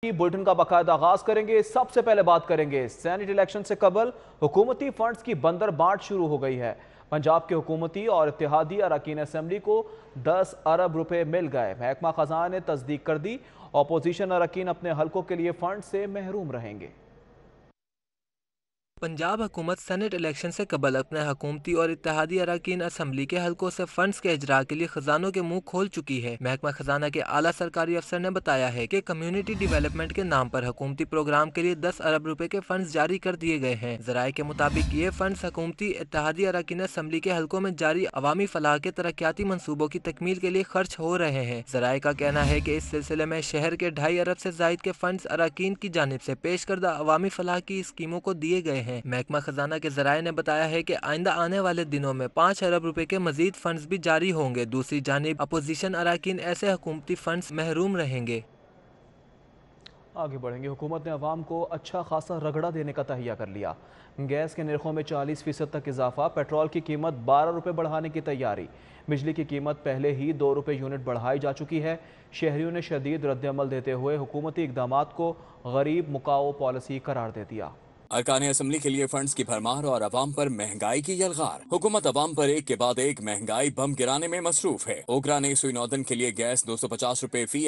Bulletin का बाकायदा आगाज करेंगे। सबसे पहले बात करेंगे सेनेट इलेक्शन से कबल हुकूमती फंड्स की बंदर बाट शुरू हो गई है। पंजाब के हुकूमती और इत्तेहादी अरकान असम्बली को 10 अरब रुपए मिल गए। महकमा खजाना ने तस्दीक कर दी। अपोजिशन अरकान अपने हलकों के लिए फंड से महरूम रहेंगे। पंजाब हुकूमत सेनेट इलेक्शन से कबल अपने हुकूमती और इत्तेहादी अरकान असम्बली के हलकों से फंड्स के इजरा के लिए खजानों के मुंह खोल चुकी है। महकमा खजाना के आला सरकारी अफसर ने बताया है कि कम्युनिटी डेवलपमेंट के नाम पर हुकूमती प्रोग्राम के लिए 10 अरब रुपए के फंड्स जारी कर दिए गए हैं। जराये के मुताबिक ये फंड्स हुकूमती इत्तेहादी अरकान असम्बली के हलकों में जारी अवामी फलाह के तरक्याती मनसूबों की तकमील के लिए खर्च हो रहे हैं। जराये का कहना है कि इस सिलसिले में शहर के 2.5 अरब से जायद के फंड्स अरकान की जानिब से पेश करदा अवामी फलाह की स्कीमों को दिए गए हैं। महकमा खजाना के जराये ने बताया है कि आइंदा आने वाले दिनों में 5 अरब रुपए के मजीद फंड्स भी जारी होंगे। दूसरी जानिब अपोजिशन अरकान ऐसे हुकूमती फंड्स महरूम रहेंगे। आगे बढ़ेंगे। हुकूमत ने अवाम को अच्छा खासा रगड़ा देने का तहिया कर लिया। गैस के निर्खों में 40% तक इजाफा। पेट्रोल की कीमत 12 रुपए बढ़ाने की तैयारी। बिजली की कीमत पहले ही 2 रुपए यूनिट बढ़ाई जा चुकी है। शहरियों ने शदीद रद्दअमल देते हुए हुकूमती इक़दामात को गरीब मुकाओ पॉलिसी करार दे दिया। अरकान असम्बली के लिए फंड्स की भरमार और अवाम पर महंगाई की यलगार। हुकूमत अवाम पर एक के बाद एक महंगाई बम गिराने में मसरूफ है। ओकरा ने सुई नौदन के लिए गैस 250 रुपए फी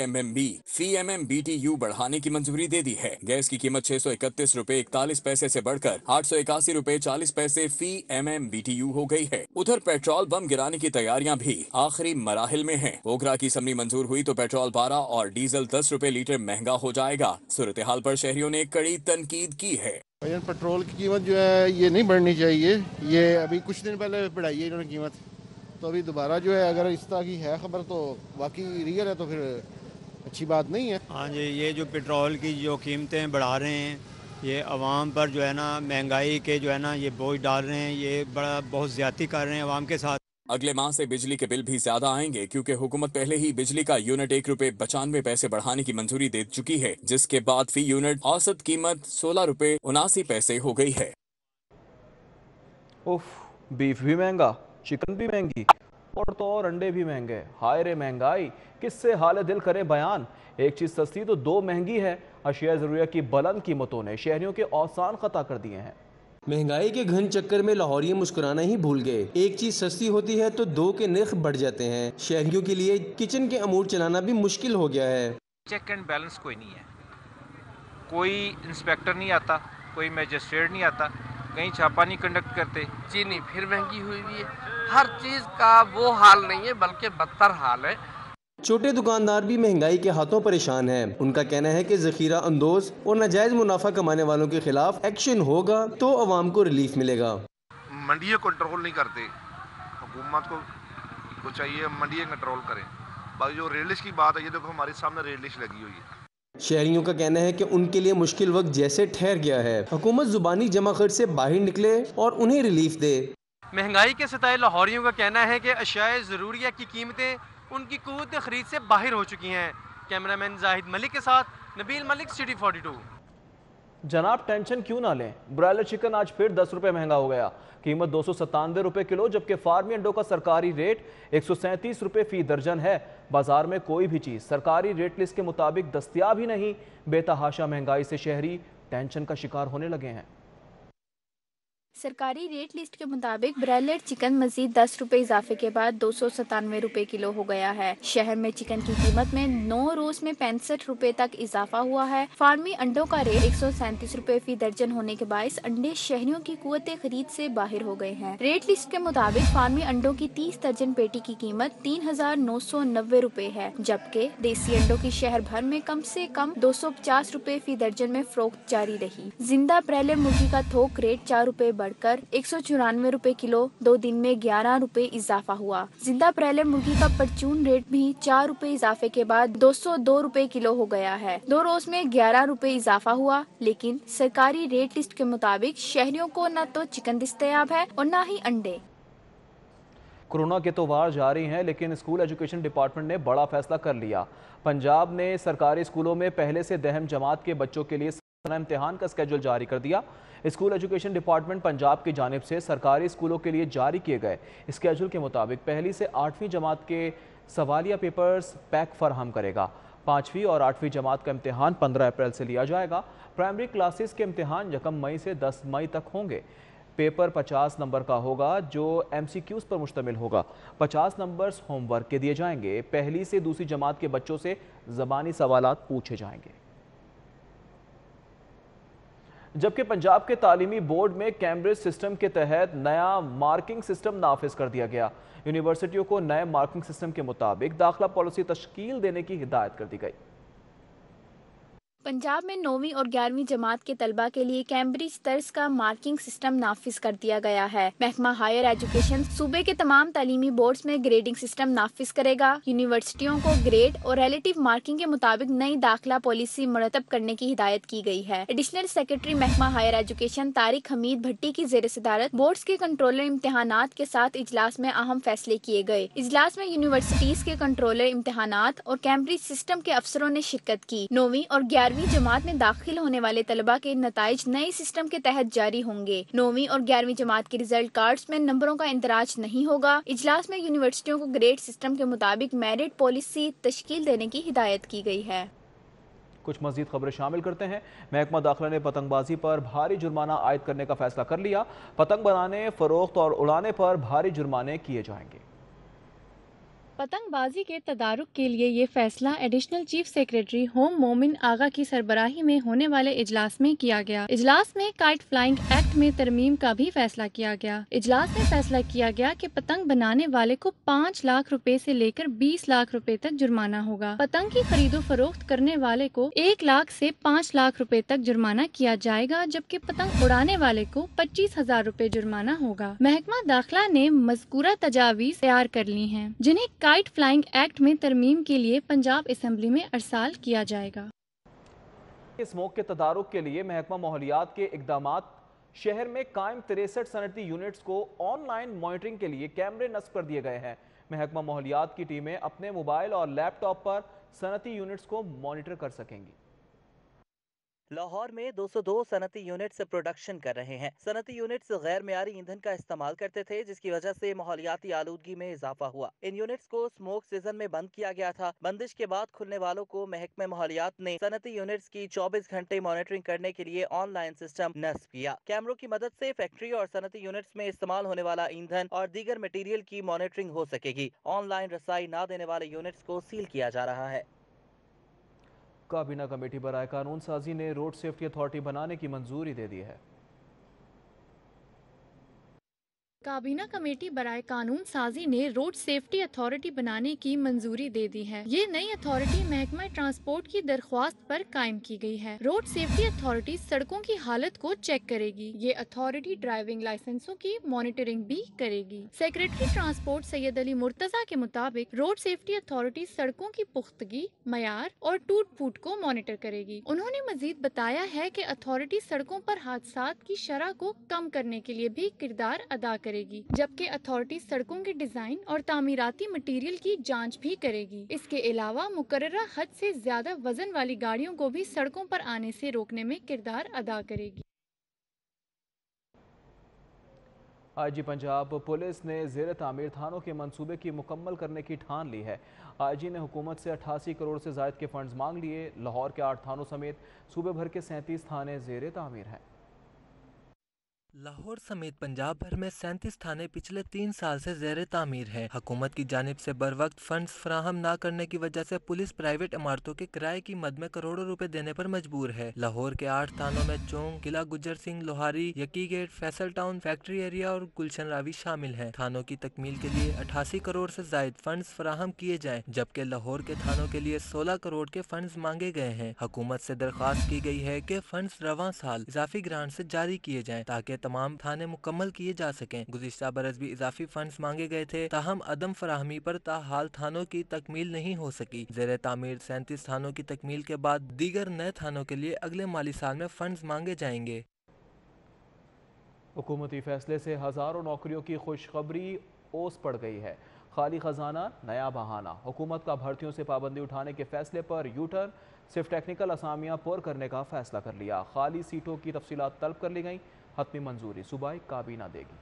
MMBTU बढ़ाने की मंजूरी दे दी है। गैस की कीमत 631 रुपए 41 पैसे से बढ़कर 881 रुपए 40 पैसे फी MMBTU हो गई है। उधर पेट्रोल बम गिराने की तैयारियां भी आखिरी मराहिल में है। ओकरा की असम्बली मंजूर हुई तो पेट्रोल 12 और डीजल 10 रुपए लीटर महंगा हो जाएगा। सूरत हाल पर शहरियों ने कड़ी तनकीद की है। पेट्रोल की कीमत जो है ये नहीं बढ़नी चाहिए। ये अभी कुछ दिन पहले बढ़ाई है इन्होंने कीमत, तो अभी दोबारा जो है अगर इस तरह की है खबर तो वाकई रियल है तो फिर अच्छी बात नहीं है। हाँ जी, ये जो पेट्रोल की जो कीमतें बढ़ा रहे हैं ये अवाम पर जो है ना महंगाई के जो है ना ये बोझ डाल रहे हैं। ये बहुत ज़्यादती कर रहे हैं अवाम के साथ। अगले माह से बिजली के बिल भी ज्यादा आएंगे क्योंकि हुकूमत पहले ही बिजली का यूनिट 1 रुपए 95 पैसे बढ़ाने की मंजूरी दे चुकी है, जिसके बाद फी यूनिट औसत कीमत 16 रुपए 79 पैसे हो गई है। उफ, बीफ भी महंगा, चिकन भी महंगी और तो और अंडे भी महंगे। हाय रे महंगाई, किससे हाल दिल करे बयान। एक चीज सस्ती तो 2 महंगी है। अशिया ज़रूरिया की बुलंद कीमतों ने शहरियों के औसान खता कर दिए हैं। महंगाई के घन चक्कर में लाहौरी मुस्कुराना ही भूल गए। एक चीज सस्ती होती है तो 2 के नर्ख बढ़ जाते हैं। शहरियों के लिए किचन के अमूर चलाना भी मुश्किल हो गया है। चेक एंड बैलेंस कोई नहीं है, कोई इंस्पेक्टर नहीं आता, कोई मजिस्ट्रेट नहीं आता, कहीं छापा नहीं कंडक्ट करते। चीनी फिर महंगी हुई है। हर चीज का वो हाल नहीं है बल्कि बदतर हाल है। छोटे दुकानदार भी महंगाई के हाथों परेशान हैं। उनका कहना है कि जखीरा अंदोज और नाजायज मुनाफा कमाने वालों के खिलाफ एक्शन होगा तो अवाम को रिलीफ मिलेगा। मंडियाँ कंट्रोल नहीं करते, हुकूमत को चाहिए मंडियाँ कंट्रोल करें। बाकी जो रेल लिस्ट की बात है, ये देखो हमारे सामने रेल लिस्ट लगी हुई है। शहरियों का कहना है कि उनके लिए मुश्किल वक्त जैसे ठहर गया है। हुकूमत जुबानी जमा खर्च से बाहर निकले और उन्हें रिलीफ दे। महंगाई के सताए लाहौरियों का कहना है कि अशियाए ज़रूरिया की कीमतें उनकी क़ुव्वत ख़रीद से बाहर हो चुकी हैं। कैमरामैन जाहिद मलिक के साथ नबील मलिक, सिटी 42। जनाब टेंशन क्यों ना लें, ब्रायलर चिकन आज फिर 10 रुपए महंगा हो गया। कीमत 297 रुपए किलो, जबकि फार्मी अंडों का सरकारी रेट 137 रुपए फी दर्जन है। बाजार में कोई भी चीज सरकारी रेट लिस्ट के मुताबिक दस्तयाब ही नहीं। बेतहाशा महंगाई से शहरी टेंशन का शिकार होने लगे हैं। सरकारी रेट लिस्ट के मुताबिक ब्रायलर चिकन मजीद 10 रुपए इजाफे के बाद 297 रुपए किलो हो गया है। शहर में चिकन की कीमत में 9 रोज में 65 रुपए तक इजाफा हुआ है। फार्मी अंडों का रेट 137 रुपए फी दर्जन होने के बायस अंडे शहरियों की कुव्वत खरीद से बाहर हो गए हैं। रेट लिस्ट के मुताबिक फार्मी अंडों की 30 दर्जन पेटी की कीमत 3990 रुपए है, जबकि देसी अंडों की शहर भर में कम से कम 250 रुपए फी दर्जन में फरोख्त जारी रही। जिंदा ब्रायलर मुर्गी का थोक रेट 4 रुपए बढ़कर 194 रुपए किलो 2 दिन में 11 रुपए इजाफा हुआ। जिंदा ब्रायलर मुर्गी का परचून रेट भी 4 रुपए इजाफे के बाद 202 रुपए किलो हो गया है। 2 रोज में 11 रुपए इजाफा हुआ, लेकिन सरकारी रेट लिस्ट के मुताबिक शहरियों को न तो चिकन दस्तयाब है और न ही अंडे। कोरोना के तोवार जारी हैं, लेकिन स्कूल एजुकेशन डिपार्टमेंट ने बड़ा फैसला कर लिया। पंजाब ने सरकारी स्कूलों में पहले से दहम जमात के बच्चों के लिए इम्तिहान का स्केड्यूल जारी कर दिया। स्कूल एजुकेशन डिपार्टमेंट पंजाब की जानिब से सरकारी स्कूलों के लिए जारी किए गए स्केड्यूल के मुताबिक पहली से 8वीं जमात के सवालिया पेपर्स पैक फराहम करेगा। 5वीं اور 8वीं जमात का इम्तिहान 15 अप्रैल से लिया जाएगा। प्राइमरी क्लासेस के इम्तिहान 1 मई से 10 मई तक होंगे। पेपर 50 नंबर का होगा जो MCQs पर मुश्तमिल होगा। 50 नंबर्स होमवर्क के दिए जाएंगे। पहली से दूसरी जमात के बच्चों से ज़बानी सवालात पूछे जाएंगे। जबकि पंजाब के तालीमी बोर्ड में कैम्ब्रिज सिस्टम के तहत नया मार्किंग सिस्टम नाफिज कर दिया गया। यूनिवर्सिटियों को नए मार्किंग सिस्टम के मुताबिक दाखिला पॉलिसी तश्कील देने की हिदायत कर दी गई। पंजाब में 9वीं और 11वीं जमात के तलबा के लिए कैम्ब्रिज तर्ज का मार्किंग सिस्टम नाफिज कर दिया गया है। महकमा हायर एजुकेशन सूबे के तमाम तालीमी बोर्ड्स में ग्रेडिंग सिस्टम नाफिज करेगा। यूनिवर्सिटियों को ग्रेड और रिलेटिव मार्किंग के मुताबिक नई दाखिला पॉलिसी मुरतब करने की हिदायत की गई है। एडिशनल सेक्रेटरी महकमा हायर एजुकेशन तारिक हमीद भट्टी की जेर सदारत बोर्ड्स के कंट्रोलर इम्तिहानात के साथ इजलास में अहम फैसले किए गए। इजलास में यूनिवर्सिटीज के कंट्रोलर इम्तिहानात और कैम्ब्रिज सिस्टम के अफसरों ने शिरकत की। 9वीं और 11वीं जमात में दाखिल होने वाले तलबा के नताइज नए सिस्टम के तहत जारी होंगे। 9वीं और 11वीं जमात के रिजल्ट कार्ड्स में नंबरों का इंदराज नहीं होगा। इजलास में यूनिवर्सिटियों को ग्रेड सिस्टम के मुताबिक मेरिट पॉलिसी तश्कील देने की हिदायत की गई है। कुछ मजीद खबरें शामिल करते हैं। महकमा दाखिला ने पतंगबाजी पर भारी जुर्माना आयद करने का फैसला कर लिया। पतंग बनाने, फरोख्त और उड़ाने पर भारी जुर्माने किए जाएंगे। पतंगबाजी के तदारुक के लिए ये फैसला एडिशनल चीफ सेक्रेटरी होम मोमिन आगा की सरबराही में होने वाले इजलास में किया गया। इजलास में काइट फ्लाइंग एक्ट में तरमीम का भी फैसला किया गया। इजलास में फैसला किया गया कि पतंग बनाने वाले को 5 लाख रुपए से लेकर 20 लाख रुपए तक जुर्माना होगा। पतंग की खरीदो फरोख्त करने वाले को 1 लाख से 5 लाख रुपए तक जुर्माना किया जाएगा, जबकि पतंग उड़ाने वाले को 25,000 रुपए जुर्माना होगा। महकमा दाखिला ने मज़कूरा तजावीज़ तैयार कर ली हैं, जिन्हें काइट फ्लाइंग एक्ट में तरमीम के लिए पंजाब असेंबली में अरसाल किया जाएगा। स्मोक के तदारुक के लिए महकमा माहौलियात के इकदामात शहर में कायम 63 सनती यूनिट्स को ऑनलाइन मॉनिटरिंग के लिए कैमरे नस्ब कर दिए गए हैं। महकमा माहौलियात की टीमें अपने मोबाइल और लैपटॉप पर सनती यूनिट्स को मॉनिटर कर सकेंगी। लाहौर में 202 सनती यूनिट्स प्रोडक्शन कर रहे हैं। सनती यूनिट्स गैर मियारी ईंधन का इस्तेमाल करते थे, जिसकी वजह से माहौलियाती आलूदगी में इजाफा हुआ। इन यूनिट्स को स्मोक सीजन में बंद किया गया था। बंदिश के बाद खुलने वालों को महकमे माहौलियात ने सनती यूनिट्स की 24 घंटे मॉनिटरिंग करने के लिए ऑनलाइन सिस्टम नस्ब किया। कैमरों की मदद से फैक्ट्री और सनती यूनिट्स में इस्तेमाल होने वाला ईंधन और दीगर मटीरियल की मॉनिटरिंग हो सकेगी। ऑनलाइन रसाई न देने वाले यूनिट्स को सील किया जा रहा है। काबीना कमेटी बराए कानून साजी ने रोड सेफ्टी अथॉरिटी बनाने की मंजूरी दे दी है। काबीना कमेटी बराए कानून साजी ने रोड सेफ्टी अथॉरिटी बनाने की मंजूरी दे दी है। ये नई अथॉरिटी महकमा ट्रांसपोर्ट की दरख्वास्त पर कायम की गई है। रोड सेफ्टी अथॉरिटी सड़कों की हालत को चेक करेगी। ये अथॉरिटी ड्राइविंग लाइसेंसों की मॉनिटरिंग भी करेगी। सेक्रेटरी ट्रांसपोर्ट सैयद अली मुर्तजा के मुताबिक रोड सेफ्टी अथॉरिटी सड़कों की पुख्तगी, मयार और टूट फूट को मॉनिटर करेगी। उन्होंने मजीद बताया है कि अथॉरिटी सड़कों पर हादसात की शरह को कम करने के लिए भी किरदार अदा करेगी, जबकि अथॉरिटी सड़कों के डिजाइन और तामीराती मटीरियल की जांच भी करेगी। इसके अलावा मुकर्ररा हद से ज्यादा वजन वाली गाड़ियों को भी सड़कों पर आने से रोकने में किरदार अदा करेगी। आईजी पंजाब पुलिस ने ज़ेर तामीर थानों के मंसूबे की मुकम्मल करने की ठान ली है। आईजी ने हुकूमत से 88 करोड़ से ज़ायद के फंड्स मांग लिए। लाहौर के 8 थानों समेत सूबे भर के 37 थाने ज़ेर तामीर हैं। लाहौर समेत पंजाब भर में 37 थाने पिछले 3 साल से ज़ेर तामीर हैं। हुकूमत की जानिब से बर वक्त फंड्स फराहम न करने की वजह से पुलिस प्राइवेट इमारतों के किराए की मद में करोड़ों रुपए देने पर मजबूर है। लाहौर के 8 थानों में Chowk, Qila Gujjar Singh, Lohari, Yakki gate, Faisal town, factory area और गुलशन रावी शामिल हैं। थानों की तकमील के लिए 88 करोड़ से जायद फंड्स फराहम किए जाएं, जबकि लाहौर के थानों के लिए 16 करोड़ के फंड्स मांगे गए हैं। हुकूमत से दरख्वास्त की गई है कि फंड्स रवां साल इजाफी ग्रांट से जारी किए जाएं ताकि तमाम थाने मुकम्मल किए जा सकें। गुज़िश्ता बरस भी इजाफी फंड्स मांगे गए थे, ताहम अदम फराहमी पर ताहाल थानों की तकमील नहीं हो सकी। ज़ेर तामीर 37 थानों की तकमील के बाद दीगर नए थानों के लिए अगले माली साल में फंड्स मांगे जाएंगे। हुकूमती फैसले से हज़ारों नौकरियों की खुशखबरी ओस पड़ गई है। खाली खजाना नया बहाना। हुकूमत का भर्तियों से पाबंदी उठाने के फैसले पर यू टर्न। सिर्फ टेक्निकल असामियाँ पुर करने का फैसला कर लिया। खाली सीटों की तफसीलात तलब कर ली गई। हतमी मंजूरी सूबाई काबीना देगी।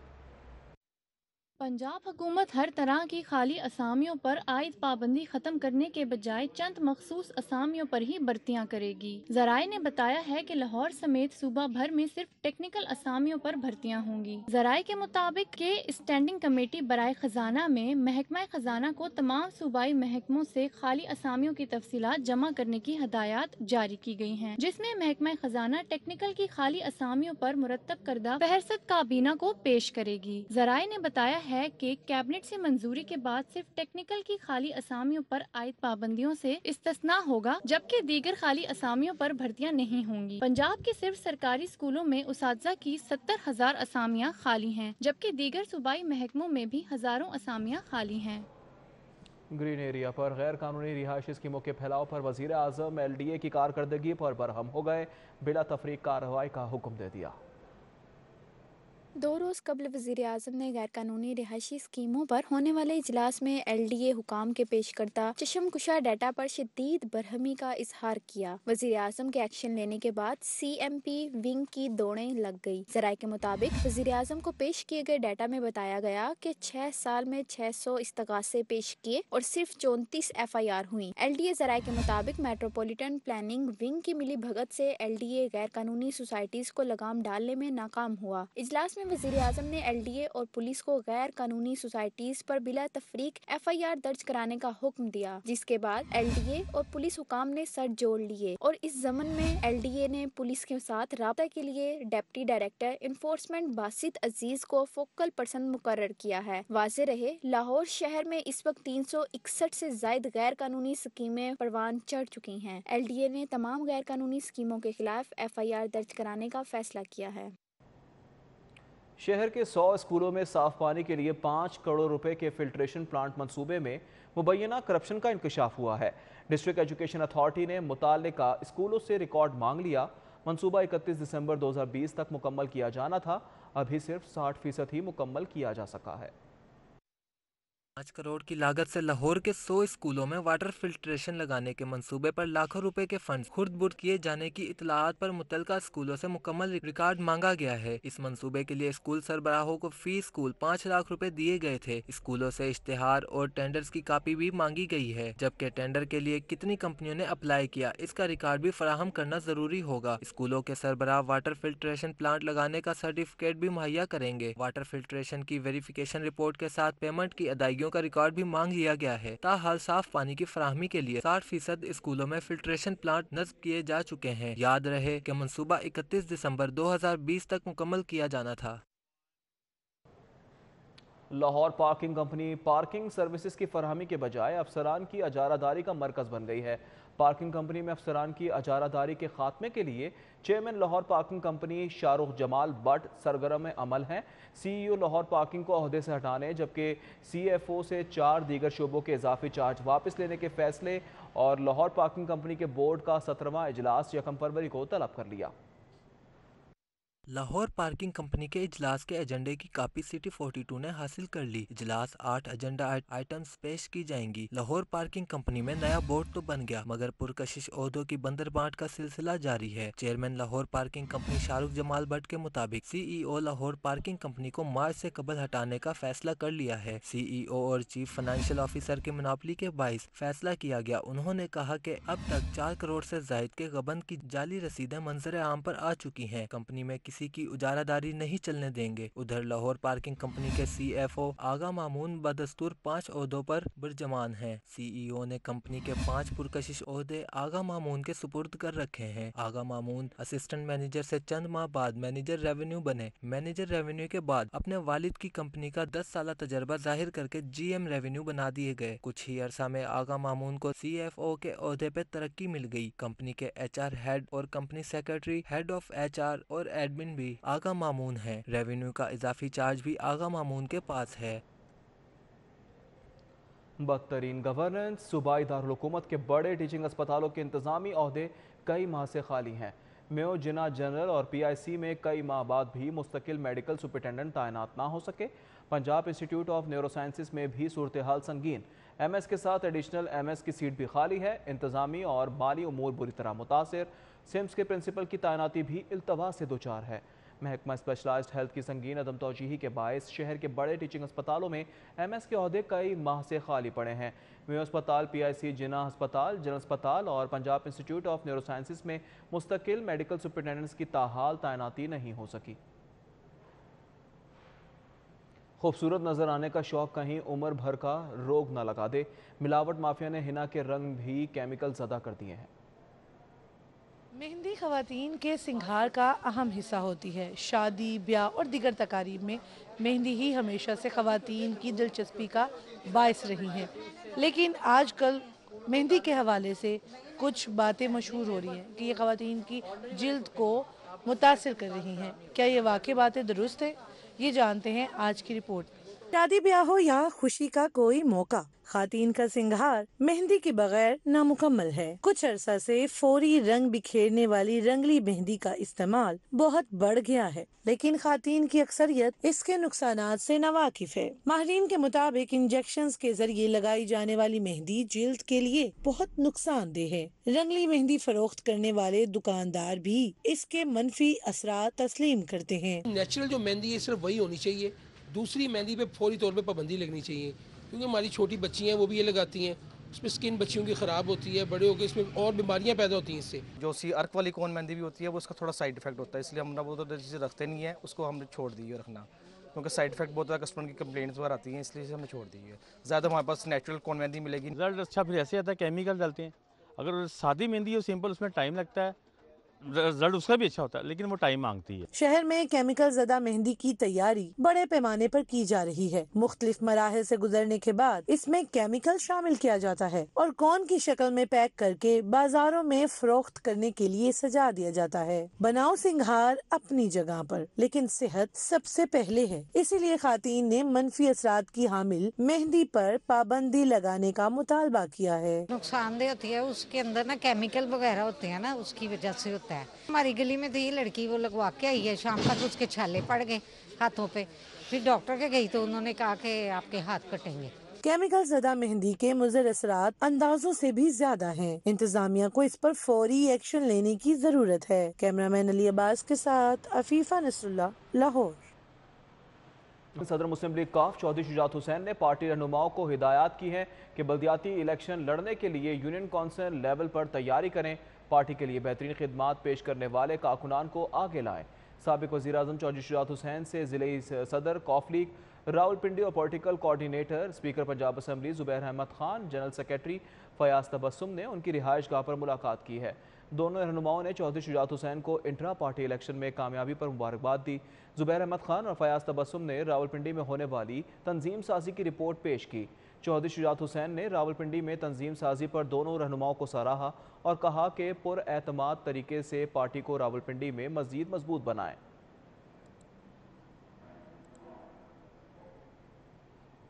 पंजाब हुकूमत हर तरह की खाली असामियों पर आयद पाबंदी खत्म करने के बजाय चंद मखसूस असामियों पर ही भर्तियां करेगी। जराए ने बताया है कि लाहौर समेत सूबा भर में सिर्फ टेक्निकल असामियों पर भर्तियां होंगी। जराए के मुताबिक के स्टैंडिंग कमेटी बराए खजाना में महकमा खजाना को तमाम सूबाई महकमों से खाली असामियों की तफसीलात जमा करने की हदायत जारी की गई हैं, जिसमें महकमा खजाना टेक्निकल की खाली असामियों पर मुरतब करदा फहरिस्त काबीना को पेश करेगी। जराए ने बताया है कि कैबिनेट से मंजूरी के बाद सिर्फ टेक्निकल की खाली असामियों पर आयद पाबंदियों से इस्तिस्ना होगा, जबकि दीगर खाली असामियों पर भर्तियां नहीं होंगी। पंजाब के सिर्फ सरकारी स्कूलों में उसातिज़ा की 70,000 असामियां खाली हैं, जबकि दीगर सूबाई महकमों में भी हजारों असामियां खाली हैं। ग्रीन एरिया पर गैर कानूनी रिहायशी स्कीमों के फैलाव पर वज़ीर आज़म LDA की कारकर्दगी पर बरहम हो गए, बिला तफरीक कार्रवाई का हुक्म दे दिया। 2 रोज़ कबल वज़ीर आज़म ने गैर कानूनी रिहायशी स्कीमों पर होने वाले इजलास में LDA हुकाम के पेश करता चश्मकुशा डाटा पर शदीद बरहमी का इजहार किया। वज़ीर आज़म के एक्शन लेने के बाद CMP विंग की दौड़ें लग गई। ज़राए के मुताबिक वज़ीर आज़म को पेश किए गए डाटा में बताया गया कि 6 साल में 600 इस्तगासे पेश किए और सिर्फ 34 FIR हुई। LDA ज़राए के मुताबिक मेट्रोपॉलिटन प्लानिंग विंग की मिली भगत से LDA गैर कानूनी सोसाइटीज को लगाम डालने में नाकाम हुआ। इजलास में वज़ीर आज़म ने LDA और पुलिस को गैर कानूनी सोसाइटीज पर बिला तफरीक FIR दर्ज कराने का हुक्म दिया, जिसके बाद LDA और पुलिस हुकाम ने सर जोड़ लिए और इस ज़मन में LDA ने पुलिस के साथ राब्ता के लिए डिप्टी डायरेक्टर इन्फोर्समेंट बासित अजीज को फोकल पर्सन मुकर्रर किया है। वाज़े रहे, लाहौर शहर में इस वक्त 361 से जायद गैर कानूनी स्कीमें परवान चढ़ चुकी हैं। LDA ने तमाम गैर कानूनी स्कीमों के खिलाफ FIR दर्ज कराने का फैसला किया है। शहर के 100 स्कूलों में साफ पानी के लिए 5 करोड़ रुपए के फिल्ट्रेशन प्लांट मंसूबे में मुबैना करप्शन का इंकशाफ हुआ है। डिस्ट्रिक्ट एजुकेशन अथॉरिटी ने मुताल्लिका स्कूलों से रिकॉर्ड मांग लिया। मंसूबा 31 दिसंबर 2020 तक मुकम्मल किया जाना था, अभी सिर्फ 60% ही मुकम्मल किया जा सका है। 5 करोड़ की लागत से लाहौर के 100 स्कूलों में वाटर फिल्ट्रेशन लगाने के मंसूबे पर लाखों रुपए के फंड्स खुर्द-बुर्द किए जाने की इतलात पर मुतल्लिका स्कूलों से मुकम्मल रिकॉर्ड मांगा गया है। इस मंसूबे के लिए स्कूल सरबराहों को फी स्कूल 5 लाख रुपए दिए गए थे। स्कूलों से इश्तिहार और टेंडर्स की कापी भी मांगी गई है, जबकि टेंडर के लिए कितनी कंपनियों ने अप्लाई किया इसका रिकॉर्ड भी फराहम करना जरूरी होगा। स्कूलों के सरबराह वाटर फिल्ट्रेशन प्लांट लगाने का सर्टिफिकेट भी मुहैया करेंगे। वाटर फिल्ट्रेशन की वेरिफिकेशन रिपोर्ट के साथ पेमेंट की अदायगियों का रिकॉर्ड भी मांग लिया गया है। ताहाल साफ पानी की फराहमी के लिए 60% स्कूलों में फिल्ट्रेशन प्लांट नस्ब किए जा चुके हैं। याद रहे कि मंसूबा 31 दिसंबर 2020 तक मुकम्मल किया जाना था। Lahore parking company parking services की फरहमी के बजाय अफसरान की अजारादारी का मरकज बन गई है। पार्किंग कंपनी में अफसरान की अजारादारी के खात्मे के लिए chairman Lahore parking company Shahrukh Jamal Butt सरगर्म अमल हैं। CEO लाहौर पार्किंग को ओहदे से हटाने, जबकि CFO से 4 दीगर शोबों के इजाफी चार्ज वापस लेने के फैसले और लाहौर पार्किंग कंपनी के बोर्ड का 17वां इजलास 1 फरवरी को तलब कर लिया। लाहौर पार्किंग कंपनी के इजलास के एजेंडे की कापी सिटी 42 ने हासिल कर ली। इजलास 8 एजेंडा आइटम्स पेश की जाएंगी। लाहौर पार्किंग कंपनी में नया बोर्ड तो बन गया, मगर पुरकशिश ओहदों की बंदर बांट का सिलसिला जारी है। Chairman Lahore parking company Shahrukh Jamal but के मुताबिक CEO लाहौर पार्किंग कंपनी को मार्च से कबल हटाने का फैसला कर लिया है। CEO और चीफ फाइनेंशियल ऑफिसर की मुनाफली के बाइस फैसला किया गया। उन्होंने कहा कि अब तक 4 करोड़ से जायद के गबन की जाली रसीदें मंजर आम पर आ चुकी हैं। कंपनी में किसी की उजारादारी नहीं चलने देंगे। उधर लाहौर पार्किंग कंपनी के CFO आगा मामून बदस्तूर 5 ओहदों पर बरजमान हैं। CEO ने कंपनी के 5 पुरकशिश ओहदे आगा मामून के सुपुर्द कर रखे हैं। आगा मामून असिस्टेंट मैनेजर से चंद माह बाद मैनेजर रेवेन्यू बने। मैनेजर रेवेन्यू के बाद अपने वालिद की कंपनी का 10 साल तजर्बा जाहिर करके GM रेवेन्यू बना दिए गए। कुछ ही अरसा में आगा मामून को CFO के ओहदे पे तरक्की मिल गई। कंपनी के HR हेड और company secretary, head of HR और एडमिन भी आगा मामून है। रेवेन्यू का इजाफी चार्ज भी आगा मामून के पास है। बदतरीन गवर्नेंस, सूबाई दारुल हुकूमत के बड़े टीचिंग अस्पतालों के इंतजामी ओहदे कई माह से खाली हैं। मेयो जिना जनरल और PIC में कई माह बाद भी मुस्तकिल मेडिकल सुपरिटेंडेंट तैनात ना हो सके। Punjab institute of neuro sciences में भी सूरत हाल संगीन। MS के साथ एडिशनल MS की सीट भी खाली है। इंतजामी और माली उमूर बुरी तरह मुतासर। सिम्स के प्रिंसिपल की तैनाती भी इल्तवा से दो चार है। محکمہ اسپیشلائزڈ ہیلتھ کی سنگین عدم توجہی کے باعث شہر کے بڑے ٹیچنگ اسپتالوں میں MS کے عہدے کئی ماہ سے خالی پڑے ہیں۔ میو اسپتال، PIC جناح ہسپتال، جنرل اسپتال اور Punjab institute of neuro sciences میں مستقل میڈیکل سپرنٹینڈنٹس کی تاحال تعیناتی نہیں ہو سکی۔ خوبصورت نظر آنے کا شوق کہیں عمر بھر کا روگ نہ لگا دے، ملاوٹ مافیا نے حنا کے رنگ بھی کیمیکل زدہ کر دیے ہیں۔ مہندی خواتین کے سنگھار کا اہم حصہ ہوتی ہے۔ شادی، بیاہ اور دیگر تقاریب میں مہندی ہی ہمیشہ سے خواتین کی دلچسپی کا باعث رہی ہیں، لیکن آج کل مہندی کے حوالے سے کچھ باتیں مشہور ہو رہی ہیں کہ یہ خواتین کی جلد کو متاثر کر رہی ہیں۔ کیا یہ واقعی باتیں درست ہیں؟ یہ جانتے ہیں آج کی رپورٹ۔ شادی بیاہ ہو یا خوشی کا کوئی موقع، خواتین کا سنگھار مہندی کے بغیر نامکمل ہے۔ کچھ عرصہ سے فوری رنگ بکھیرنے والی رنگلی مہندی کا استعمال بہت بڑھ گیا ہے، لیکن خواتین کی اکثریت اس کے نقصانات سے ناواقف ہے۔ ماہرین کے مطابق انجیکشنز کے ذریعے لگائی جانے والی مہندی جلد کے لیے بہت نقصان دہ ہے۔ رنگلی مہندی فروخت کرنے والے دکاندار بھی اس کے منفی اثرات تسلیم کرتے ہیں۔ نیچرل جو مہندی ہے صرف وہی ہونی چاہیے، دوسری مہندی پہ فوری طور پہ پابندی لگنی چاہیے، کیونکہ ہماری چھوٹی بچی ہیں وہ بھی یہ لگاتی ہیں، اس میں سکن بچیوں کی خراب ہوتی ہے، بڑے ہو کے اس میں اور بیماریاں پیدا ہوتی ہیں۔ اس سے جو ارک والی کون مہندی بھی ہوتی ہے وہ اس کا تھوڑا سائیڈ افیکٹ ہوتا ہے، اس لیے ہم وہ تو چیزیں رکھتے نہیں ہیں، اس کو ہم نے چھوڑ دی ہے رکھنا، کیونکہ سائیڈ افیکٹ بہت زیادہ کسٹمر کی کمپلینٹس وغیرہ آتی ہیں، اس لیے ہم نے چھوڑ دی ہے۔ زیادہ ہمارے پاس نیچرل کون مہندی ملے گی۔ رزلٹ اچھا پھر ایسے آتا ہے، کیمیکل ڈالتے ہیں۔ اگر سادی مہندی ہو سمپل، اس میں ٹائم لگتا ہے، رزلٹ اس کا بھی اچھا ہوتا ہے، لیکن وہ ٹائم مانگتی ہے۔ شہر میں کیمیکل زدہ مہندی کی تیاری بڑے پیمانے پر کی جا رہی ہے۔ مختلف مراحل سے گزرنے کے بعد اس میں کیمیکل شامل کیا جاتا ہے اور کون کی شکل میں پیک کر کے بازاروں میں فروخت کرنے کے لیے سجا دیا جاتا ہے۔ بناؤ سنگھار اپنی جگہ پر، لیکن صحت سب سے پہلے ہے، اسی لیے خواتین نے منفی اثرات کی حامل مہندی پر پابندی لگانے کا مطالبہ کیا ہے۔ نقصان دہ ہوتی ہے، اس کے اندر نا کیمیکل وغیرہ ہوتے ہیں نا، اس کی وجہ سے ہوتا ہے۔ ہماری گلی میں تھی لڑکی، وہ لگوا کے آئی ہے، شام تک اس کے چھالے پڑ گئے ہاتھوں پہ، پھر ڈاکٹر کے گئی تو انہوں نے کہا کہ آپ کے ہاتھ کٹیں گے۔ کیمیکل زدہ مہندی کے مضر اثرات اندازوں سے بھی زیادہ ہیں۔ انتظامیہ کو اس پر فوری ایکشن لینے کی ضرورت ہے۔ کیمرامین علی عباس کے ساتھ عفیفہ نصر اللہ، لاہور۔ صدر مسلم لیگ کاف چودھری شجاعت حسین نے پارٹی رہنماؤں کو ہدایات کی ہے کہ بلدیاتی الیکشن لڑنے کے لیے یونین کونسل لیول پر تیاری کریں، پارٹی کے لیے بہترین خدمات پیش کرنے والے کارکنان کو آگے لائیں۔ سابق وزیراعظم چودھری شجاعت حسین سے ضلعی صدر کاف لیگ راولپنڈی اور political coordinator speaker Punjab assembly Zubair Ahmed Khan, general secretary Fayyaz Tabassum نے ان کی رہائش گاہ پر ملاقات کی ہے۔ دونوں رہنماؤں نے چودھری شجاعت حسین کو انٹرا پارٹی الیکشن میں کامیابی پر مبارکباد دی۔ زبیر احمد خان اور فیاض تبسم نے راولپنڈی میں ہونے والی تنظیم سازی کی رپورٹ پیش کی۔ چودھری شجاعت حسین نے راولپنڈی میں تنظیم سازی پر دونوں رہنماؤں کو سراہا اور کہا کہ پر اعتماد طریقے سے پارٹی کو راولپنڈی میں مزید مضبوط بنائیں۔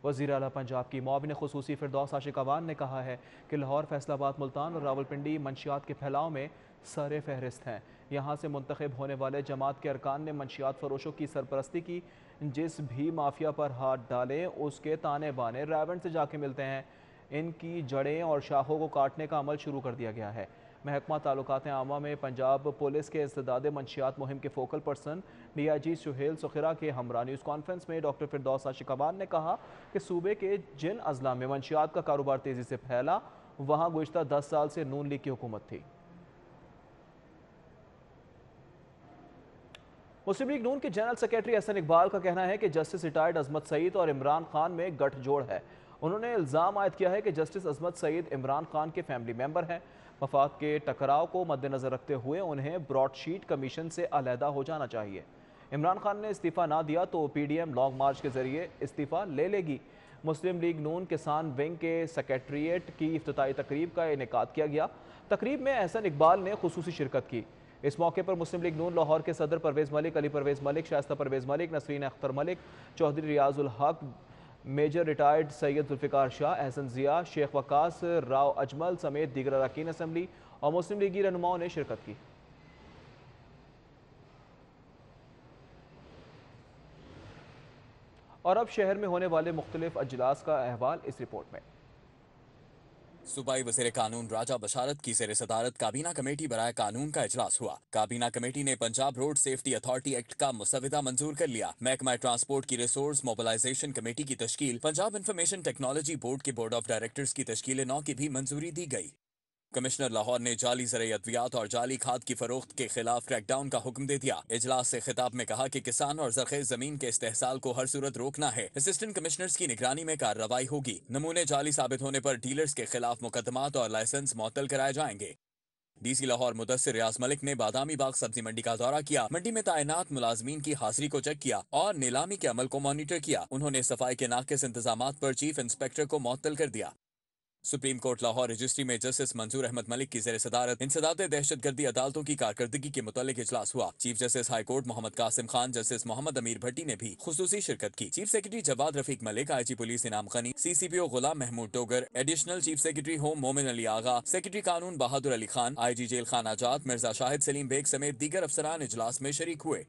وزیر اعلیٰ پنجاب کی معاون خصوصی فردوس عاشق اوان نے کہا ہے کہ لاہور، فیصل آباد، ملتان اور راولپنڈی منشیات کے پھیلاؤ میں سر فہرست ہیں۔ یہاں سے منتخب ہونے والے جماعت کے ارکان نے منشیات فروشوں کی سرپرستی کی۔ جس بھی مافیا پر ہاتھ ڈالیں اس کے تانے بانے ریونڈ سے جا کے ملتے ہیں۔ ان کی جڑیں اور شاخوں کو کاٹنے کا عمل شروع کر دیا گیا ہے۔ محکمہ تعلقات عامہ میں پنجاب پولیس کے انسداد منشیات مہم کے فوکل پرسن DIG سہیل سخرا کے ہمراہ نیوز کانفرنس میں ڈاکٹر فردوس عاشق اوان نے کہا کہ صوبے کے جن اضلاع میں منشیات کا کاروبار تیزی سے پھیلا وہاں گزشتہ 10 سال سے نون لیگ کی حکومت تھی۔ مسلم لیگ نون کے جنرل سیکریٹری احسن اقبال کا کہنا ہے کہ جسٹس ریٹائرڈ عظمت سعید اور عمران خان میں گٹھ جوڑ ہے۔ انہوں نے الزام عائد کیا ہے کہ جسٹس عظمت سعید عمران خان کے فیملی ممبر ہیں۔ مفاد کے ٹکراؤ کو مد نظر رکھتے ہوئے انہیں براڈ شیٹ کمیشن سے علیحدہ ہو جانا چاہیے۔ عمران خان نے استعفیٰ نہ دیا تو PDM لانگ مارچ کے ذریعے استعفیٰ لے لے گی۔ مسلم لیگ نون کسان ونگ کے سیکریٹریٹ کی افتتاحی تقریب کا انعقاد کیا گیا۔ تقریب میں احسن اقبال نے خصوصی شرکت کی۔ اس موقع پر مسلم لیگ نون لاہور کے صدر پرویز ملک، علی پرویز ملک، شائستہ پرویز ملک، نسرین اختر ملک، چودھری ریاض الحق، میجر ریٹائرڈ سید ذوالفقار شاہ، احسن ضیاء، شیخ وقاص، راؤ اجمل سمیت دیگر اراکین اسمبلی اور مسلم لیگی رہنماؤں نے شرکت کی۔ اور اب شہر میں ہونے والے مختلف اجلاس کا احوال اس رپورٹ میں۔ सूबाई वज़ीर कानून राजा बशारत की ज़ेर सदारत काबीना कमेटी बराए कानून का इजलास हुआ। काबीना कमेटी ने Punjab road safety authority act का मुसविदा मंजूर कर लिया। महकमा ट्रांसपोर्ट की रिसोर्स मोबिलाइजेशन कमेटी की तश्कील, पंजाब इंफॉर्मेशन टेक्नोलॉजी बोर्ड के बोर्ड ऑफ डायरेक्टर्स की तश्कील 9 की भी मंजूरी दी गई। कमिश्नर लाहौर ने जाली ज़राई अद्वियात और जाली खाद की फरोख्त के खिलाफ क्रैकडाउन का हुक्म दे दिया। इजलास से खिताब में कहा कि किसान और ज़रख़ेज़ ज़मीन के इस्तेहसाल को हर सूरत रोकना है। असिस्टेंट कमिश्नर्स की निगरानी में कार्रवाई होगी। नमूने जाली साबित होने पर डीलर्स के खिलाफ मुकदमात और लाइसेंस मुअत्तल कराए जाएंगे। डीसी लाहौर मुदस्सिर रियाज मलिक ने बादामी बाग सब्जी मंडी का दौरा किया। मंडी में तैनात मुलाजमीन की हाजिरी को चेक किया और नीलामी के अमल को मॉनिटर किया। उन्होंने सफाई के नाक़िस इंतजामात पर चीफ इंस्पेक्टर को मुअत्तल कर दिया। सुप्रीम कोर्ट लाहौर रजिस्ट्री में जस्टिस मंजूर अहमद मलिक की ज़ेर सदारत इंसदाद दहशतगर्दी अदालतों की कारकर्दगी के मुतालिक इजलास हुआ। Chief justice high court Mohammad Qasim Khan, justice Mohammad Amir Bhatti ने भी खुसूसी शिरकत की। Chief secretary Jawad Rafiq Malik, IG police Inam Ghani, CCPO Ghulam Mahmood Dogar, additional chief secretary home Momin Ali Agha, secretary कानून बहादुर अली खान, IG जेल खान आजाद मिर्जा शाहिद सलीम बेग समेत दीगर अफसरान इजलास में शरीक हुए।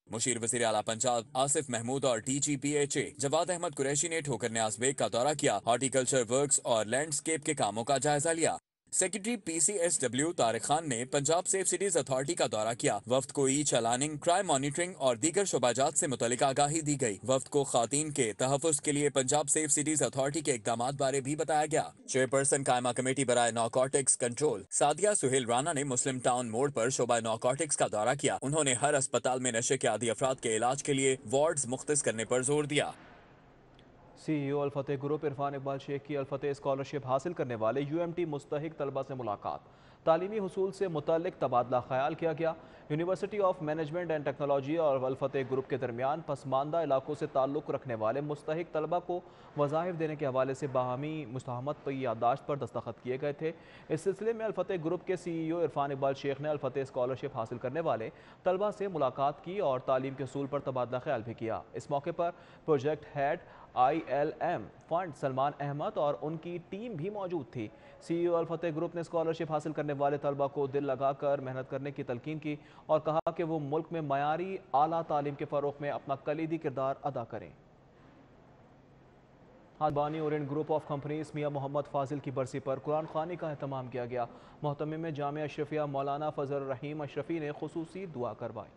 मुशीर वज़ीर आला पंजाब आसिफ महमूद और DGPHA जवाद अहमद कुरैशी ने ठोकर न्याज बेग का दौरा किया। हॉर्टिकल्चर वर्क्स और लैंडस्केप के कामों का जायजा लिया। सेक्रेटरी PCSW तारिक खान ने पंजाब सेफ सिटीज अथॉरिटी का दौरा किया। वफ्द को ई चालानिंग, क्राइम मॉनिटरिंग और दीगर शोबाजात से मुतल्लिक आगाही दी गई। वफ्द को खातीन के तहफ़्फ़ुज़ के लिए पंजाब सेफ सिटीज अथॉरिटी के इक़दामात बारे भी बताया गया। चेयरपर्सन कायमा कमेटी बराए नारकोटिक्स कंट्रोल सादिया सुहेल राना ने मुस्लिम टाउन मोड़ पर शोबा नारकोटिक्स का दौरा किया। उन्होंने हर अस्पताल में नशे के आदी अफराद के इलाज के लिए वार्ड्स मुख्तस करने पर जोर दिया। CEO अल-फतेह ग्रुप इरफान इकबाल शेख की अल-फतेह स्कॉलरशिप हासिल करने वाले UMT मुस्तहिक तलबा से मुलाकात, तालीमी हुसूल से मुतल्लिक तबादला ख्याल किया गया। University of management and technology और अल-फतेह ग्रुप के दरमियान पसमानदा इलाकों से ताल्लुक़ रखने वाले मुस्तहिक तलबा को वज़ाइफ देने के हवाले से बाहमी मुफ़ाहमत पर याददाश्त पर दस्तखत किए गए थे। इस सिलसिले में अल-फतेह ग्रुप के CEO इरफान इकबाल शेख ने अल-फतेह स्कॉलरशिप हासिल करने वाले तलबा से मुलाकात की और तालीम के उसूल पर तबादला ख्याल भी किया। इस मौके पर project head ILM fund Salman Ahmed और उनकी टीम भी मौजूद थी। CEO अल-फतेह ग्रुप ने स्कॉलरशिप हासिल करने वाले तलबा को दिल लगाकर मेहनत करने की तलकीन की और कहा कि वो मुल्क में मयारी आला तालीम के फ़रोग़ में अपना कलीदी किरदार अदा करें। बानी ओरिएंट ग्रुप ऑफ कंपनीज मियां मोहम्मद फाजिल की बरसी पर कुरान ख़वानी का एहतमाम किया गया। मोहतमिम में जामिया अशरफिया मौलाना फजल रहीम अशरफी ने खुसूसी दुआ करवाई।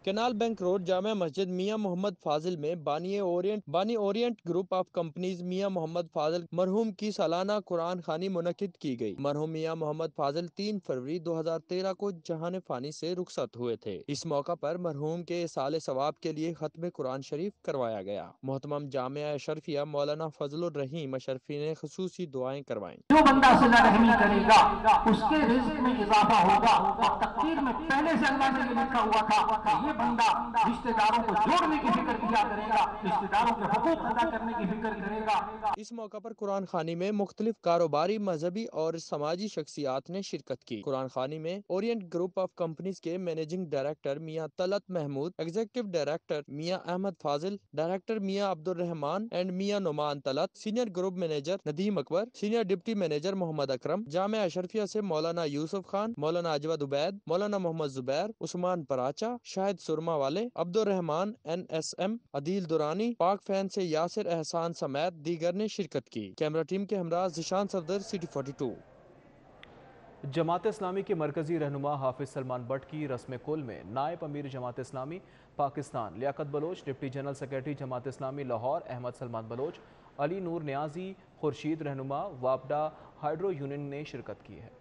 Canal bank road Jamia Masjid मियां मोहम्मद फाजिल में बानी ओरिएंट ग्रुप ऑफ कंपनीज मियां मोहम्मद फाजिल मरहूम की सालाना कुरान खानी मुनक्किद की गई। मरहूम मियां मोहम्मद फाजिल 3 फरवरी 2013 को जहान फानी से रुखसत हुए थे। इस मौका पर मरहूम के साले सवाब के लिए खत्म कुरान शरीफ करवाया गया। मोहतरम जामिया अशरफिया मौलाना फजल रहीम अशरफी ने खुसूसी दुआएं करवाईं। जो बंदा सिला रहमी करेगा उसके रिज़्क़ में इजाफा होगा और तकदीर में पहले से अल्लाह ने लिखा हुआ था ये बंदा रिश्तेदारों को जोड़ने की फिक्र किया करेगा, रिश्तेदारों के हुकूक अदा करने की फिक्र करेगा। इस मौका पर कुरान खानी में मुख्तलिफ कारोबारी, मजहबी और समाजी शख्सियात ने शिरकत की। कुरान खानी में ओरिएंट ग्रुप ऑफ कंपनीज के managing director Mian Talat Mahmood, executive director Mian Ahmad Fazil, director Mian Abdul Rehman and Mian Noman Talat, senior group manager Nadeem Akbar, senior deputy manager Mohammad Akram, Jamia Ashrafia से मौलाना यूसुफ खान, मौलाना अजवद उबैद, मौलाना मोहम्मद जुबैर, उस्मान पराचा, शाहिद सुरमा वाले, अब्दुल रहमान NSM, अदील दुरानी, पाक फैन से यासिर एहसान समेत दीगर ने शिरकत की। कैमरा टीम के हमरा जिशान सफदर, सिटी 42। जमात इस्लामी के मरकजी रहनुमा हाफिज सलमान बट की रस्म कुल में नायब अमीर Jamaat Islami Pakistan Liaqat Baloch, deputy general secretary Jamaat Islami Lahore Ahmad Salman Baloch, Ali Noor Niazi, Khurshid रहनुमा वापडा हाइड्रो यूनियन ने शिरकत की है।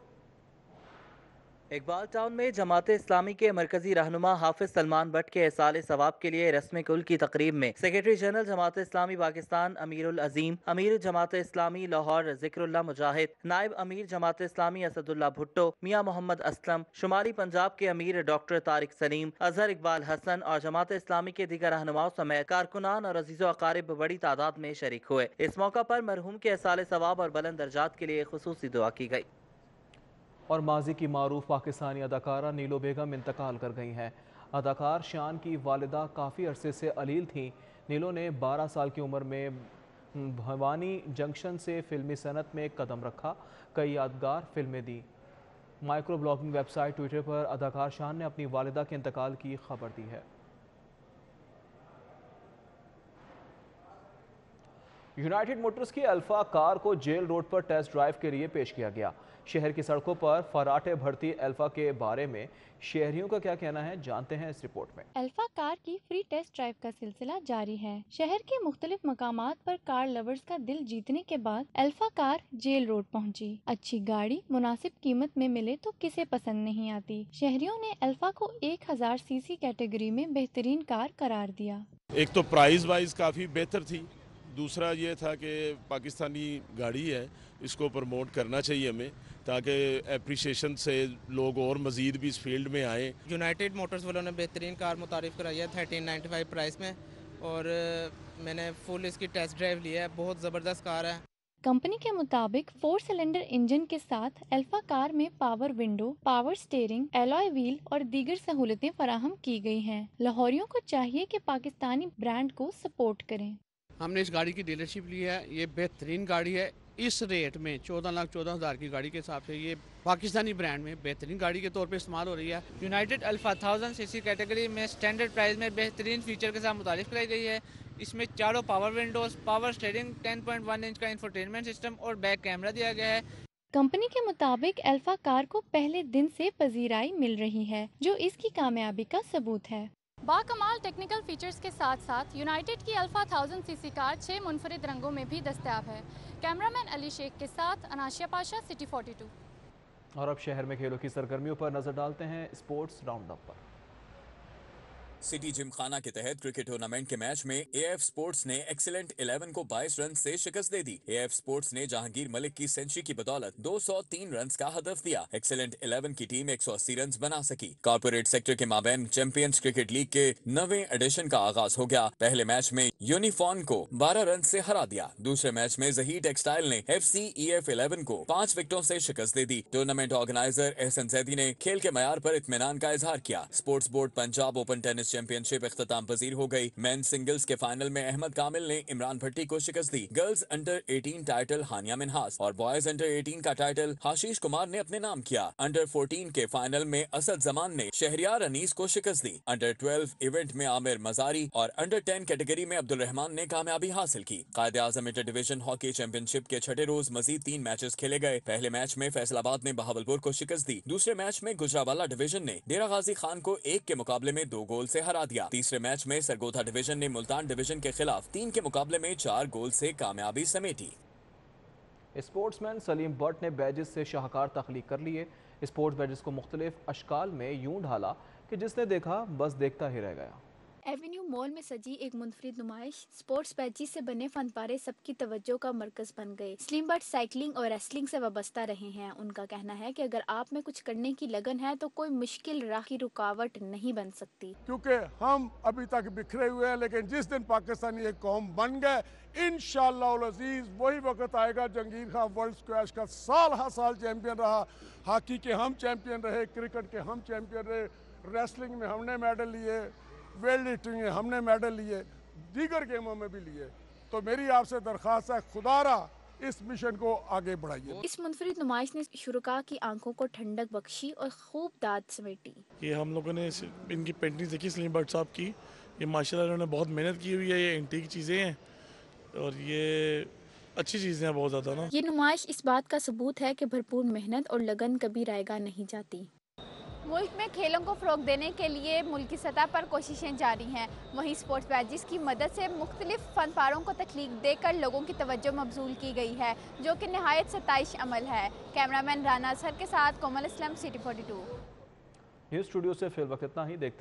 इकबाल टाउन में जमात इस्लामी के मरकजी रहनुमा हाफिज सलमान बट के एहसाल सवाब के लिए रस्म कुल की तकरीब में सेक्रेटरी जनरल जमात इस्लामी पाकिस्तान अमीरुल अजीम, अमीर जमात इस्लामी लाहौर जिक्रुल्लाह मुजाहिद, नायब अमीर जमात इस्लामी असदुल्ला भुट्टो, मियां मोहम्मद असलम, शुमाली पंजाब के अमीर डॉक्टर तारिक सलीम, अजहर इकबाल हसन और जमात इस्लामी के दीगर रहनुमाओं समेत कारकुनान और अजीज़ो अकारिब बड़ी तादाद में शरीक हुए। इस मौका पर मरहूम के एहसाल सवाब और बुलंद दर्जात के लिए खुसूसी दुआ की गई। और माजी की मारूफ पाकिस्तानी अदाकारा नीलो बेगम इंतकाल कर गई हैं। अदाकार शान की वालिदा काफ़ी अरसे से अलील थीं। नीलो ने 12 साल की उम्र में भवानी जंक्शन से फिल्मी सनत में कदम रखा, कई यादगार फिल्में दी। माइक्रो ब्लॉगिंग वेबसाइट ट्विटर पर अदाकार शान ने अपनी वालिदा के इंतकाल की खबर दी है। یونائٹڈ موٹرز کی الفا کار کو جیل روڈ پر ٹیسٹ ڈرائیو کے لیے پیش کیا گیا۔ شہر کی سڑکوں پر فراٹے بھرتی الفا کے بارے میں شہریوں کا کیا کہنا ہے، جانتے ہیں اس رپورٹ میں۔ الفا کار کی فری ٹیسٹ ڈرائیو کا سلسلہ جاری ہے۔ شہر کے مختلف مقامات پر کار لورز کا دل جیتنے کے بعد الفا کار جیل روڈ پہنچی۔ اچھی گاڑی مناسب قیمت میں ملے تو کسے پسند نہیں آتی۔ شہریوں نے الفا کو 1000 سی سی کیٹیگری میں بہترین کار قرار دیا۔ ایک تو پرائز وائز کافی بہتر تھی، دوسرا یہ تھا کہ پاکستانی گاڑی ہے، اس کو پروموٹ کرنا چاہیے ہمیں تاکہ اپریشیشن سے لوگ اور مزید بھی اس فیلڈ میں آئیں۔ یونائٹڈ موٹرز والوں نے بہترین کار متعارف کرائی ہے 1395 پرائس میں، اور میں نے فل اس کی ٹیسٹ ڈرائیو لی ہے، بہت زبردست کار ہے۔ کمپنی کے مطابق 4 سلنڈر انجن کے ساتھ الفا کار میں power window, power steering, alloy wheel اور دیگر سہولتیں فراہم کی گئی ہیں۔ لاہوریوں کو چاہیے کہ پاکستانی برانڈ کو سپورٹ کریں۔ ہم نے اس گاڑی کی ڈیلرشپ لی ہے، یہ بہترین گاڑی ہے۔ اس ریٹ میں 14,14,000 کی گاڑی کے حساب سے یہ پاکستانی برانڈ میں بہترین گاڑی کے طور پہ استعمال ہو رہی ہے۔ یونائٹڈ الفا 1000 سی سی کیٹیگری میں سٹینڈرڈ پرائز میں بہترین فیچر کے ساتھ متعارف کرائی گئی ہے۔ اس میں چاروں power Windows, power steering, 10.1 inch کا انفوٹینمنٹ سسٹم اور بیک کیمرہ دیا گیا ہے۔ کمپنی کے مطابق الفا کار کو پہلے دن سے پذیرائی مل رہی ہے، جو اس کی کامیابی کا ثبوت ہے۔ باکمال ٹیکنیکل فیچرز کے ساتھ ساتھ یونائٹڈ کی الفا 1000 سی سی کار 6 منفرد رنگوں میں بھی دستیاب ہے۔ کیمرامین علی شیخ کے ساتھ اناشیا پاشا، سٹی 42۔ اور اب شہر میں کھیلوں کی سرگرمیوں پر نظر ڈالتے ہیں اسپورٹس راؤنڈ اپ پر۔ سٹی جم خانہ کے تحت کرکٹ ٹورنامنٹ کے میچ میں اے ایف سپورٹس نے ایکسلنٹ 11 کو 22 رن سے شکست دے دی۔ اے ایف سپورٹس نے جہانگیر ملک کی سینچری کی بدولت 203 رنز کا ہدف دیا۔ ایکسلنٹ 11 کی ٹیم 180 رنز بنا سکی۔ کارپوریٹ سیکٹر کے مابین چیمپئنز کرکٹ لیگ کے 9ویں ایڈیشن کا آغاز ہو گیا۔ پہلے میچ میں یونیفارم کو 12 رن سے ہرا دیا۔ دوسرے میچ میں زہیر ٹیکسٹائل نے ایف سی ای ایف 11 کو 5 وکٹوں سے شکست دے دی۔ ٹورنامنٹ آرگنائزر احسن زیدی نے کھیل کے معیار پر اطمینان کا اظہار کیا۔ Sports board Punjab open tennis championship اختتام پذیر ہو گئی۔ مین سنگلز کے فائنل میں احمد کامل نے عمران بھٹی کو شکست دی۔ Girls under 18 title Hania Minhas اور بوائز انڈر 18 کا ٹائٹل حشیش کمار نے اپنے نام کیا۔ انڈر 14 کے فائنل میں اسد زمان نے شہریار انیس کو شکست دی۔ انڈر 12 ایونٹ میں عامر مزاری اور انڈر 10 کیٹیگری میں عبد الرحمان نے کامیابی حاصل کی۔ Quaid Azam inter division hockey champion شپ کے چھٹے روز مزید 3 میچز کھیلے گئے۔ پہلے میچ میں فیصل آباد نے بہاولپور کو شکست دی۔ دوسرے میچ میں گجرانوالہ ڈویژن نے ڈیرہ غازی خان کو 1 کے مقابلے میں 2 گول سے ہرا دیا۔ تیسرے میچ میں سرگودا ڈویژن نے ملتان ڈویژن کے خلاف 3 کے مقابلے میں 4 گول سے کامیابی سمیٹی۔ اسپورٹس مین سلیم بٹ نے بیجز سے شاہکار تخلیق کر لیے۔ اسپورٹس بیجز کو مختلف اشکال میں یوں ڈھالا کہ جس نے دیکھا بس دیکھتا ہی رہ گیا۔ ایونیو مال میں سجی ایک منفرد نمائش اسپورٹس بیجز سے بنے فن پارے سب کی توجہ کا مرکز بن گئے۔ سلیم بٹ سائیکلنگ اور ریسلنگ سے وابستہ رہے ہیں۔ ان کا کہنا ہے کہ اگر آپ میں کچھ کرنے کی لگن ہے تو کوئی مشکل راہ کی رکاوٹ نہیں بن سکتی۔ کیونکہ ہم ابھی تک بکھرے ہوئے ہیں، لیکن جس دن پاکستانی ایک قوم بن گئے انشاءاللہ العزیز وہی وقت آئے گا۔ جہانگیر خان ورلڈ اسکواش کا سال ہر سال چیمپئن رہا، ہاکی کے ہم چیمپئن رہے، کرکٹ کے ہم چیمپئن رہے، ریسلنگ میں ہم نے میڈل لیے، ویلڈ لفٹنگ میں ہم نے میڈل لیے، دیگر گیموں میں بھی لیے۔ تو میری آپ سے درخواست ہے خدا را اس مشن کو آگے بڑھائیے۔ اس منفرد نمائش نے شرکاء کی آنکھوں کو ٹھنڈک بخشی اور خوب داد سمیٹی۔ یہ ہم لوگوں نے ان کی پینٹنگ دیکھی سلیم بٹ صاحب کی، یہ ماشاءاللہ انہوں نے بہت محنت کی ہوئی ہے، یہ اینٹیک چیزیں ہیں اور یہ اچھی چیزیں ہیں بہت زیادہ نا۔ یہ نمائش اس بات کا ثبوت ہے کہ بھرپور محنت اور لگن کبھی رائیگاں نہیں جاتی۔ ملک میں کھیلوں کو فروغ دینے کے لیے ملکی سطح پر کوششیں جاری ہیں، وہیں اسپورٹس بیجز کی مدد سے مختلف فن پاروں کو تخلیق دے کر لوگوں کی توجہ مبذول کی گئی ہے، جو کہ نہایت ستائش عمل ہے۔ کیمرامین رانا اظہر کے ساتھ کومل اسلم، سٹی 42۔ نیوز اسٹوڈیو سے فی الوقت اتنا ہی، دیکھتے